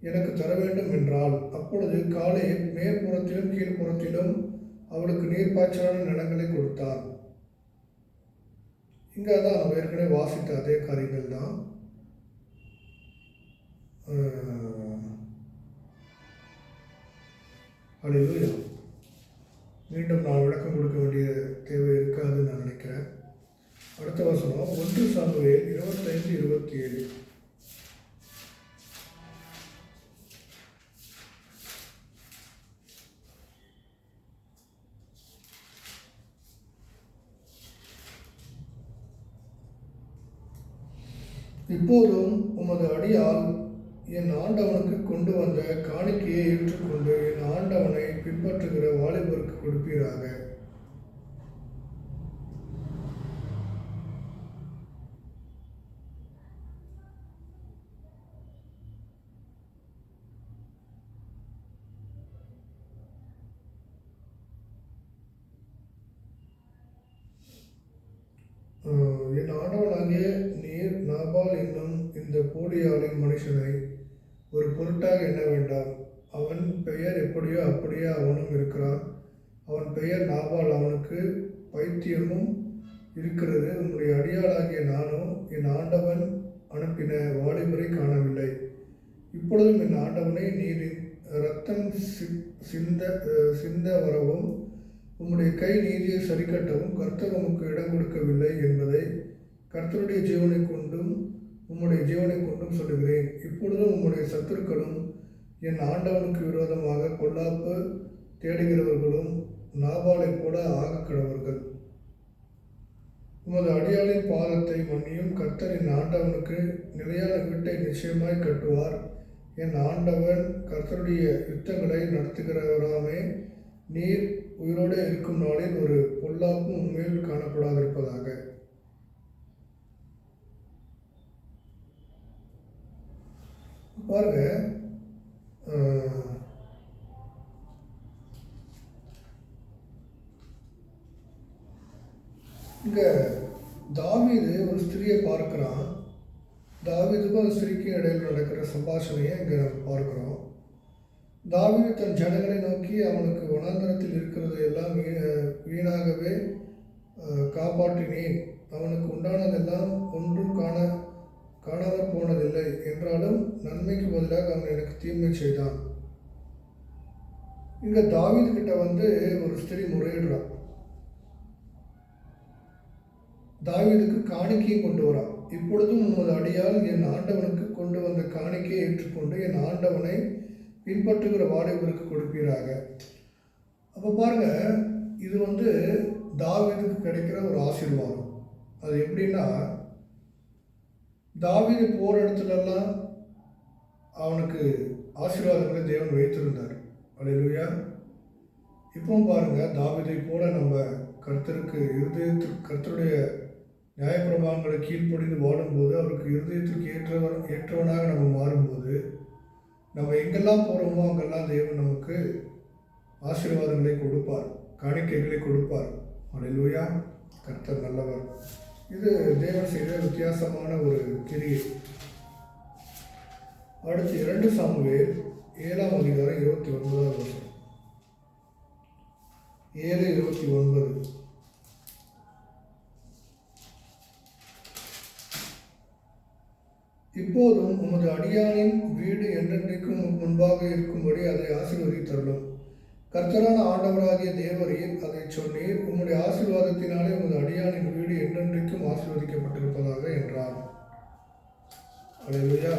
எனக்கு தர வேண்டும் என்றாள். அப்பொழுது காலே மேற்புறத்திலும் கீழ்ப்புறத்திலும் அவளுக்கு நீர்ப்பாய்ச்சலான நிலங்களை கொடுத்தார். இங்கே தான் நம்ம ஏற்கனவே வாசித்த அதே காரியங்கள் தான். அல்லேலூயா. மீண்டும் நான் விளக்கம் கொடுக்க வேண்டிய தேவை இருக்காதுன்னு நான் நினைக்கிறேன். அடுத்த வசனம் 1 சாமுவேல் 25:27. இப்போதும் உமது அடியால் என் ஆண்டவனுக்கு கொண்டு வந்த காணிக்கையை ஏற்றுக்கொண்டு என் ஆண்டவனை பின்பற்றுகிற வாலிபருக்கு கொடுப்பீராக. என் ஆண்டவனாகிய நீர் நாபால் என்னும் இந்த போலியாளின் மனுஷனை ஒரு பொருட்டாக எண்ண வேண்டாம். அவன் பெயர் எப்படியோ அப்படியே அவனும் இருக்கிறான். அவன் பெயர் நாபால், அவனுக்கு பைத்தியமும் இருக்கிறது. உன்னுடைய அடியாளாகிய நானும் என் ஆண்டவன் அனுப்பின வாலிபரை காணவில்லை. இப்பொழுதும் என் ஆண்டவனை நீர் இரத்தம் சிந்த வரவும் உம்முடைய கை நீதியை சரிக்கட்டவும் கர்த்தர் உமக்கு இடம் கொடுக்கவில்லை என்பதை கர்த்தருடைய ஜீவனை கொண்டும் உம்முடைய ஜீவனை கொண்டும் சொல்லுகிறேன். இப்பொழுதும் உம்முடைய சத்துருக்களும் என் ஆண்டவனுக்கு விரோதமாக பொல்லாப்பு தேடுகிறவர்களும் நாபாலை போல ஆகக்கடவர்கள். உமது அடியாளின் பாதத்தை மன்னியும். கர்த்தர் என் ஆண்டவனுக்கு நிலையான வீட்டை நிச்சயமாய் கட்டுவார். என் ஆண்டவன் கர்த்தருடைய யுத்தங்களை நடத்துகிறவராமே. நீர் உயிரோடு இருக்கும் நாளில் ஒரு பொல்லாப்பும் உண்மையில் காணப்படாதிருப்பதாக. பாருங்க, இங்க தாவீது ஒரு ஸ்திரியை பார்க்கிறான். தாவீதுக்கும் அந்த ஸ்திரீக்கும் இடையில் நடக்கிற சம்பாஷணையை இங்கே நம்ம பார்க்கிறோம். தாவீது தன் ஜனங்களை நோக்கி, அவனுக்கு வனாந்தரத்தில் இருக்கிறது எல்லாம் வீணாகவே காப்பாற்றினேன், அவனுக்கு உண்டானதெல்லாம் ஒன்றும் காணாமல் போனதில்லை என்றாலும் நன்மைக்கு பதிலாக அவன் எனக்கு தீமை செய்தான். இங்கே தாவீது கிட்ட ஒரு ஸ்திரீ முறையிடுறான். தாவீதுக்கு காணிக்கையும் கொண்டு வரான். இப்பொழுதும் உமது அடியால் என் ஆண்டவனுக்கு கொண்டு வந்த காணிக்கையை ஏற்றுக்கொண்டு என் ஆண்டவனை பின்பற்றுகிற வாலிபருக்கு கொடுப்பீராக. அப்போ பாருங்க, இது தாவீதுக்கு கிடைக்கிற ஒரு ஆசீர்வாதம். அது எப்படின்னா, தாவீது போகிற இடத்துலலாம் அவனுக்கு ஆசீர்வாதங்களை தேவன் வைத்திருந்தார். அல்லேலூயா. இப்போ பாருங்க, தாவீதை போல நம்ம கர்த்தருடைய நியாயப்பிரமாணங்களை கீழ்ப்படிந்து வாழும்போது, அவருக்கு இருதயத்திற்கு ஏற்றவனாக நம்ம மாறும்போது, நம்ம எங்கெல்லாம் போகிறோமோ அங்கெல்லாம் தேவன் நமக்கு ஆசீர்வாதங்களை கொடுப்பார், காணிக்கைகளை கொடுப்பார். அல்லேலூயா. கர்த்தர் நல்லவர். இது தேவன் செய்த வித்தியாசமான ஒரு கிரியை. அடுத்து 2 சாமுவேல் 7ஆம் அதிகாரம் 29ஆம் வசனம். 7:29. இப்போதும் உமது அடியானின் வீடு என்றென்றைக்கும் முன்பாக இருக்கும்படி அதை ஆசீர்வதித்தருளும். கர்த்தரான ஆண்டவராகிய தேவரீர் அதை சொன்னீர். உம்முடைய ஆசீர்வாதத்தினாலே உமது அடியானின் வீடு என்றென்றைக்கும் ஆசீர்வதிக்கப்பட்டிருப்பதாக என்றார். அல்லேலூயா.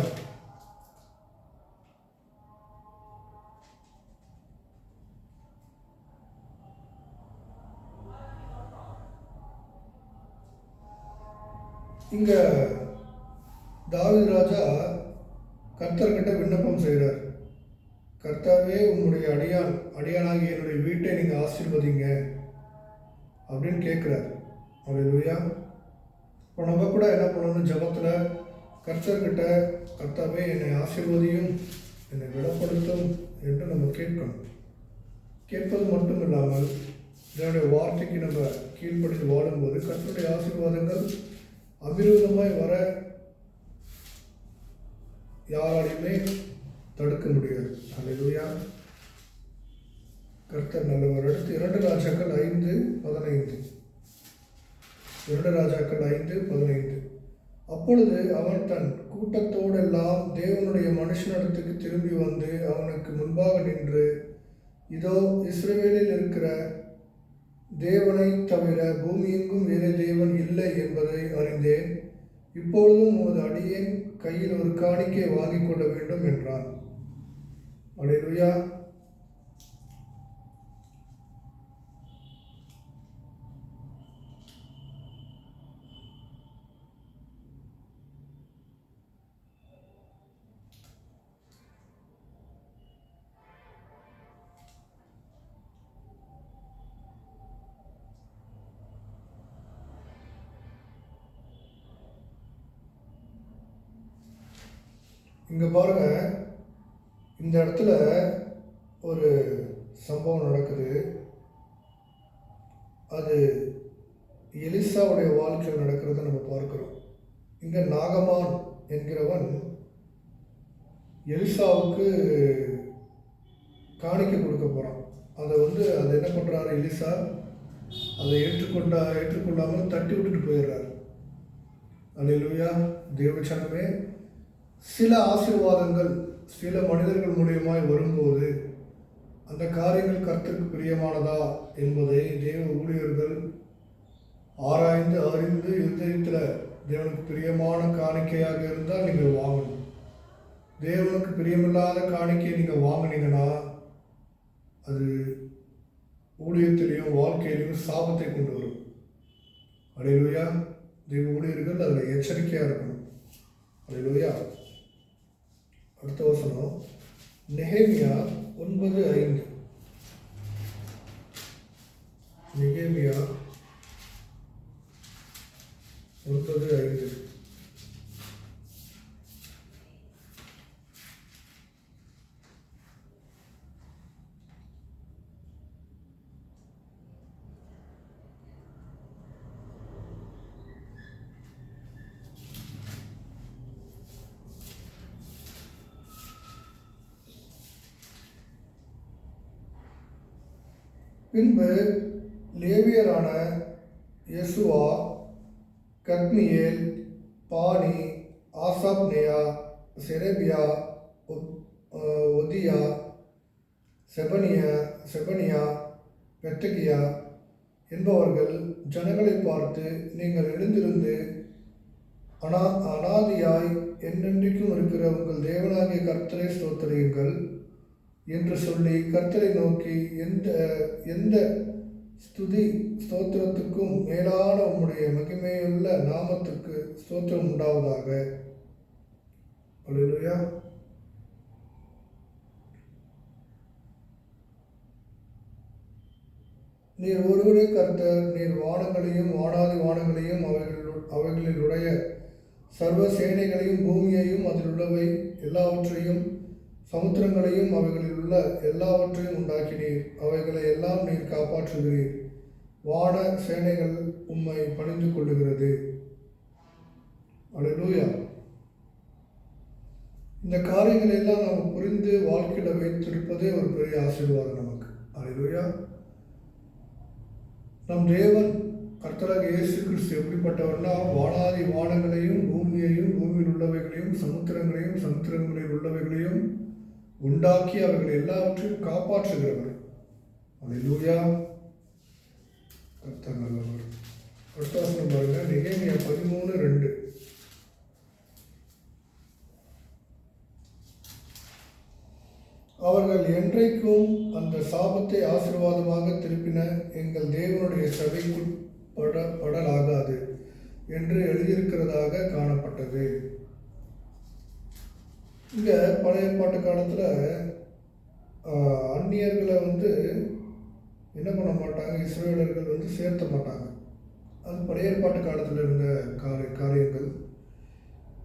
இங்க தாவீது ராஜா கர்த்தர்கிட்ட விண்ணப்பம் செய்கிறார். கர்த்தாவே, உங்களுடைய அடியானாகிய என்னுடைய வீட்டை நீங்கள் ஆசீர்வதிங்க அப்படின்னு கேட்குறார். அல்லேலூயா. இப்போ நம்ம கூட என்ன பண்ணணும், ஜெபத்தில் கர்த்தர்கிட்ட கர்த்தாவே என்னை ஆசீர்வதியும், என்னை விடப்படுத்தும் என்று நம்ம கேட்கணும். கேட்பது மட்டும் இல்லாமல் இதனுடைய வார்த்தைக்கு நம்ம கீழ்ப்படிந்து வாழும்போது கர்த்தருடைய ஆசீர்வாதங்கள் அபிரோதமாய் வர யாராலையுமே தடுக்க முடியாது. அல்லேலூயா. கர்த்தர் நல்லவர். அடுத்து 2 ராஜாக்கள் 5:15. 2 ராஜாக்கள் 5:15. அப்பொழுது அவன் தன் கூட்டத்தோடெல்லாம் தேவனுடைய மனுஷனிடத்துக்கு திரும்பி வந்து அவனுக்கு முன்பாக நின்று, இதோ இஸ்ரவேலில் இருக்கிற தேவனை தவிர பூமியெங்கும் வேறு தேவன் இல்லை என்பதை அறிந்தேன். இப்பொழுதும் உமது அடியேன் கையில் ஒரு காணிக்கை வாங்கிக் கொள்ள வேண்டும் என்றான். அல்லேலூயா. இங்கே பாருங்க, இந்த இடத்துல ஒரு சம்பவம் நடக்குது. அது எலிசாவுடைய வாழ்க்கையில் நடக்கிறத நம்ம பார்க்கிறோம். இங்கே நாகமான் என்கிறவன் எலிசாவுக்கு காணிக்கை கொடுக்க போகிறான். அதை என்ன பண்ணுறாரு, எலிசா அதை ஏற்றுக்கொள்ளாமல் தட்டி விட்டுட்டு போயிடுறாரு. அல்லேலூயா. தேவச்சனமே, சில ஆசீர்வாதங்கள் சில மனிதர்கள் மூலியமாய் வரும்போது அந்த காரியங்கள் கர்த்தருக்கு பிரியமானதா என்பதை தேவ ஊழியர்கள் ஆராய்ந்து அறிந்து இருதயத்தில் தேவனுக்கு பிரியமான காணிக்கையாக இருந்தால் நீங்கள் வாங்கணும். தேவனுக்கு பிரியமில்லாத காணிக்கையை நீங்கள் வாங்கினீங்கன்னா அது ஊழியத்திலையும் வாழ்க்கையிலையும் சாபத்தை கொண்டு வரும். அல்லேலூயா. தேவ ஊழியர்கள் அதில் எச்சரிக்கையாக இருக்கணும். அல்லேலூயா. அடுத்த வசனம் நெகேமியா 9:5. நெகேமியா 9:5. பின்பு லேவியரான யெசுவா, கத்மியேல், பானி, ஆசாப்னேயா, செரேபியா, ஒதியா, செபனியா, செபனியா, பெத்தகியா என்பவர்கள் ஜனங்களை பார்த்து, நீங்கள் எழுந்திருந்து அனாதியாய் என்றென்றைக்கும் இருக்கிற உங்கள் தேவனாகிய கர்த்தரை ஸ்தோத்திரியுங்கள் என்று சொல்லி கர்த்தரை நோக்கி, எந்த ஸ்துதி ஸ்தோத்திரத்துக்கும் மேலான உம்முடைய மகிமையுள்ள நாமத்துக்கு ஸ்தோத்திரம் உண்டாவதாக. அல்லேலூயா. நீர் ஒருவரே கர்த்தர், நீர் வானங்களையும் வானாதி வானங்களையும் அவைகளிலுடைய சர்வ சேனைகளையும் பூமியையும் அதில் உள்ளவை எல்லாவற்றையும் சமுத்திரங்களையும் அவைகளில் உள்ள எல்லாவற்றையும் உண்டாக்கினீர். அவைகளை எல்லாம் நீர் காப்பாற்றுகிறீர். வான சேனைகள் உம்மை பணிந்து கொள்ளுகிறது. அல்லேலூயா. இந்த காரியங்களை எல்லாம் நாம் புரிந்து வாழ்க்கையில் வைத்திருப்பதே ஒரு பெரிய ஆசீர்வாதம் நமக்கு. அல்லேலூயா. நம் தேவன் கர்த்தராகிய இயேசு கிறிஸ்து எப்படிப்பட்டவர்னா, வானாதி வானங்களையும் பூமியையும் பூமியில் உள்ளவைகளையும் சமுத்திரங்களையும் சமுத்திரங்களில் உள்ளவைகளையும் உண்டாக்கி அவர்கள் எல்லாவற்றையும் காப்பாற்றுகிறவர். அல்லேலூயா. கர்த்தர் நல்லவர். அடுத்த வசனம் பாருங்க, நெகேமியா 13:2. அவர்கள் என்றைக்கும் அந்த சாபத்தை ஆசீர்வாதமாக திருப்பின எங்கள் தேவனுடைய சபைக்கு படலாகாது என்று எழுதியிருக்கிறதாக காணப்பட்டது. இங்கே பழைய ஏற்பாட்டு காலத்தில் அந்நியர்களை என்ன பண்ண மாட்டாங்க, இஸ்ரவேலர்கள் சேர்த்த மாட்டாங்க. அது பழைய ஏற்பாட்டு காலத்தில் இருந்த காரியங்கள்.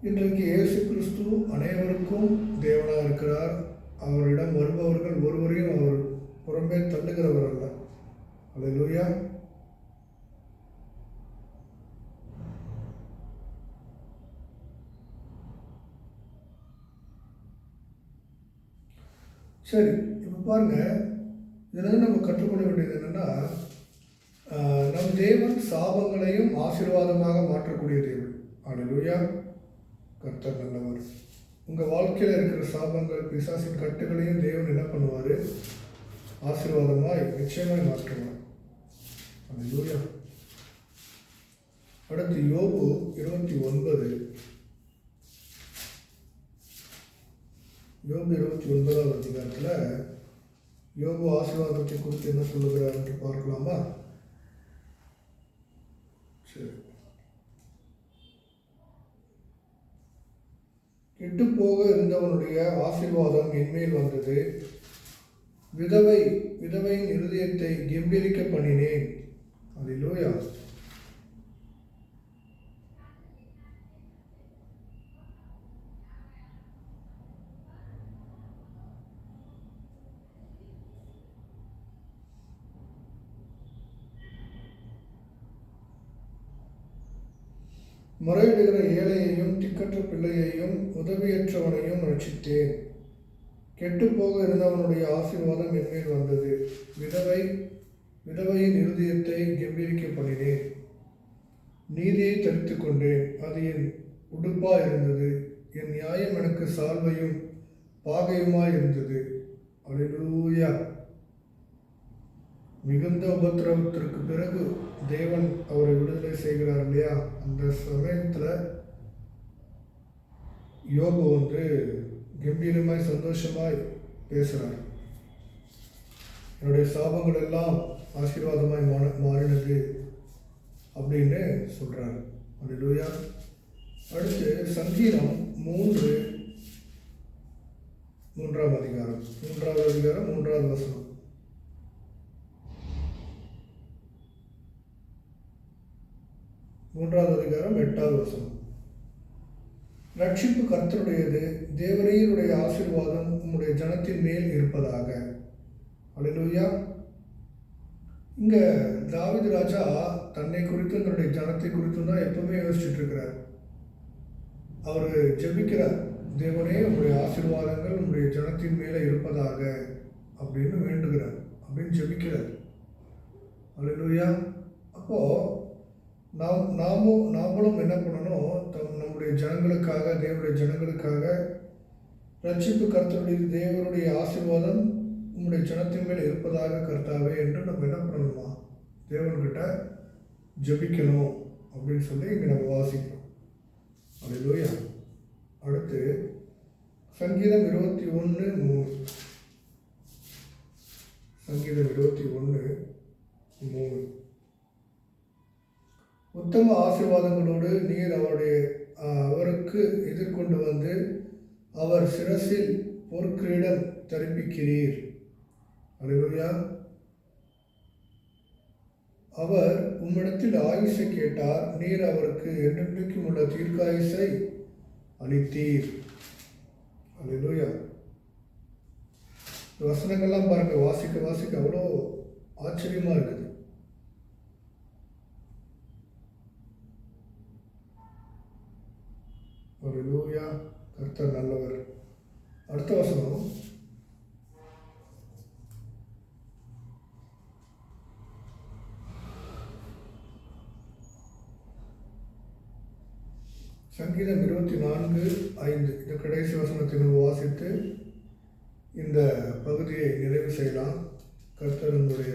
இன்றைக்கு இயேசு கிறிஸ்து அனைவருக்கும் தேவனாக இருக்கிறார். அவரிடம் வருபவர்கள் ஒருவரையும் அவர் புறம்பே தள்ளுகிறவர் அல்ல. அல்லேலூயா. சரி, இப்போ பாருங்க, இதில் நம்ம கற்றுக்கொள்ள வேண்டியது என்னென்னா, நம் தேவன் சாபங்களையும் ஆசீர்வாதமாக மாற்றக்கூடிய தேவன். அல்லேலூயா. கர்த்தர் நல்லவர். உங்கள் வாழ்க்கையில் இருக்கிற சாபங்கள், பிசாசின் கட்டுகளையும் தேவன் என்ன பண்ணுவார்? ஆசீர்வாதமாய் நிச்சயமாய் மாற்றுவார். அல்லேலூயா. அடுத்து யோபு 29. யோபு 29வது அதிகாரத்தில் யோபு ஆசீர்வாதத்தை குறித்து என்ன சொல்லுகிறார் என்று பார்க்கலாமா? சரி. கெட்டுப்போக இருந்தவனுடைய ஆசீர்வாதம் என்மேல் வந்தது. விதவையின் இருதயத்தை கெம்பீரிக்க பண்ணினேன். அல்லேலூயா. முறையிடுகிற ஏழையையும் திக்கற்ற பிள்ளையையும் உதவியற்றவனையும் ரட்சித்தேன். கெட்டுப்போக இருந்தவனுடைய ஆசீர்வாதம் என்மேல் வந்தது. விதவையின் இருதயத்தை கெம்பீரிக்க பண்ணினேன். நீதியை தரித்து கொண்டேன், அது என் உடுப்பாய் இருந்தது. என் நியாயம் எனக்கு சால்வையும் பாகையுமாய் இருந்தது. அல்லேலூயா. மிகுந்த உபத்திரவத்திற்கு பிறகு தேவன் அவரை விடுதலை செய்கிறார் இல்லையா? அந்த சமயத்தில் யோபு கம்பீரமாய் சந்தோஷமாய் பேசுகிறார். என்னுடைய சாபங்கள் எல்லாம் ஆசீர்வாதமாய் மாறினது அப்படின்னு சொல்கிறார். அல்லேலூயா. அடுத்து சங்கீதம் 3:3 அதிகாரம் 3வது வசனம். மூன்றாவது அதிகாரம் 8வது வசனம். ரட்சிப்பு கர்த்தருடையது, தேவரீருடைய ஆசீர்வாதம் உம்முடைய ஜனத்தின் மேல் இருப்பதாக. அல்லேலூயா. இங்கே தாவீது ராஜா தன்னை குறித்து தன்னுடைய ஜனத்தை குறித்து தான் எப்பவுமே யோசிச்சுட்டு இருக்கிறார். அவர் ஜெபிக்கிறார், தேவனே உங்களுடைய ஆசீர்வாதங்கள் உங்களுடைய ஜனத்தின் மேலே இருப்பதாக அப்படின்னு வேண்டுகிறார், அப்படின்னு ஜெபிக்கிறார். அல்லேலூயா. அப்போது நாமளும் என்ன பண்ணணும்? நம்முடைய ஜனங்களுக்காக, தேவனுடைய ஜனங்களுக்காக ரட்சிப்பு கர்த்தருடைய தேவனுடைய ஆசீர்வாதம் உம்முடைய ஜனத்தின் மேல் இருப்பதாக கர்த்தாவே என்று நம்ம என்ன பண்ணணுமா, தேவன்கிட்ட ஜெபிக்கணும் அப்படின்னு சொல்லி இங்கே நம்ம வாசிக்கிறோம். அல்லேலூயா. அடுத்து சங்கீதம் 21:3. சங்கீதம் 21:3. உத்தம ஆசீர்வாதங்களோடு நீர் அவருக்கு எதிர்கொண்டு வந்து அவர் சிரசில் பொற்கிரீடம் தரிப்பிக்கிறீர். அல்லேலூயா. அவர் உம்மிடத்தில் ஆயுசை கேட்டார், நீர் அவருக்கு என்றென்றைக்கும் உள்ள தீர்க்காயுசை அளித்தீர். அல்லேலூயா. வசனங்கள்லாம் பாருங்க, வாசிக்க வாசிக்க அவ்வளோ ஆச்சரியமா இருக்குது. அல்லேலூயா. கர்த்தர் நல்லவர். அடுத்த வசனம் சங்கீதம் 24:5. இந்த கடைசி வசனத்தை நம்ம வாசித்து இந்த பகுதியை நிறைவு செய்யலாம். கர்த்தருடைய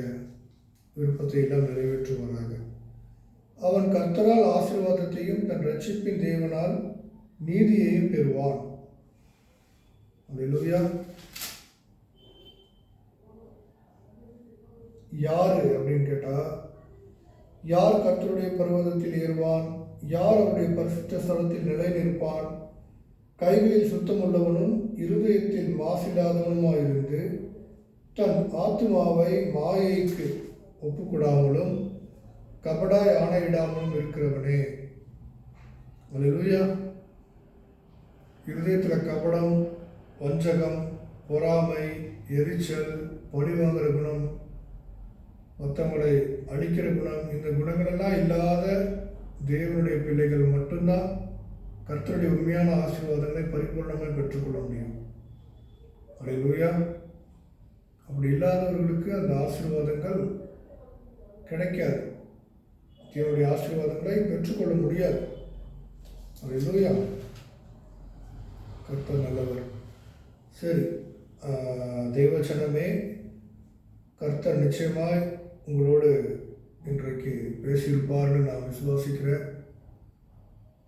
விருப்பத்தை எல்லாம் நிறைவேற்றுவாராக. அவன் கர்த்தரால் ஆசீர்வாதத்தையும் தன் ரட்சிப்பின் தேவனால் நீதியையும் பெறுவான். அல்லேலூயா. யாரு அப்படின்னு கேட்டா, யார் கர்த்தருடைய பர்வதத்தில் ஏறுவான், யார் அவருடைய பரிசுத்த ஸ்தலத்தில் நிலை நிற்பான், கைகளில் சுத்தமுள்ளவனும் இருதயத்தில் மாசில்லாதவனுமாயிருந்து தன் ஆத்துமாவை மாயைக்கு ஒப்புக்கூடாமலும் கபடாய் ஆணையிடாமலும் இருக்கிறவனே. அல்லேலூயா. இருதயத்தில் கபடம், வஞ்சகம், பொறாமை, எரிச்சல், பழிவாங்கிற குணம், மற்றவங்களை அழிக்கிற குணம், இந்த குணங்களெல்லாம் இல்லாத தேவனுடைய பிள்ளைகள் மட்டும்தான் கர்த்தருடைய உண்மையான ஆசீர்வாதங்களை பரிபூர்ணமாக பெற்றுக்கொள்ள முடியும். அல்லேலூயா. அப்படி இல்லாதவர்களுக்கு அந்த ஆசீர்வாதங்கள் கிடைக்காது. தேவனுடைய ஆசீர்வாதங்களை பெற்றுக்கொள்ள முடியாது. அல்லேலூயா. கர்த்தர் நல்லவர். சரி, தேவச்சனமே, கர்த்தர் நிச்சயமாய் உங்களோடு இன்றைக்கு பேசியிருப்பார்னு நான் விசுவாசிக்கிறேன்.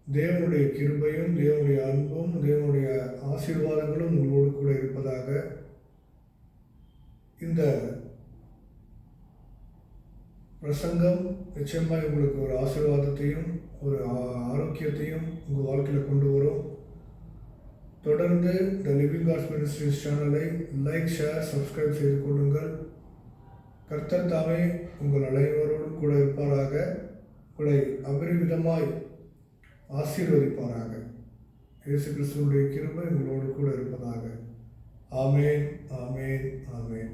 தேவனுடைய கிருபையும் தேவனுடைய அன்பும் தேவனுடைய ஆசீர்வாதங்களும் உங்களோடு கூட இருப்பதாக. இந்த பிரசங்கம் நிச்சயமாக உங்களுக்கு ஒரு ஆசீர்வாதத்தையும் ஒரு ஆரோக்கியத்தையும் உங்கள் வாழ்க்கையில் கொண்டு வரும். தொடர்ந்து த லிவிங் காட்ஸ் மினிஸ்ட்ரிஸ் சேனலை லைக், ஷேர், சப்ஸ்கிரைப் செய்து கொள்ளுங்கள். கர்த்தர் தாமே உங்கள் அனைவரோடும் கூட இருப்பாராக. உங்களை அபரிமிதமாய் ஆசீர்வதிப்பாராக. இயேசு கிறிஸ்துவுடைய கிருபை உங்களோடு கூட இருப்பதாக. ஆமேன், ஆமேன், ஆமேன்.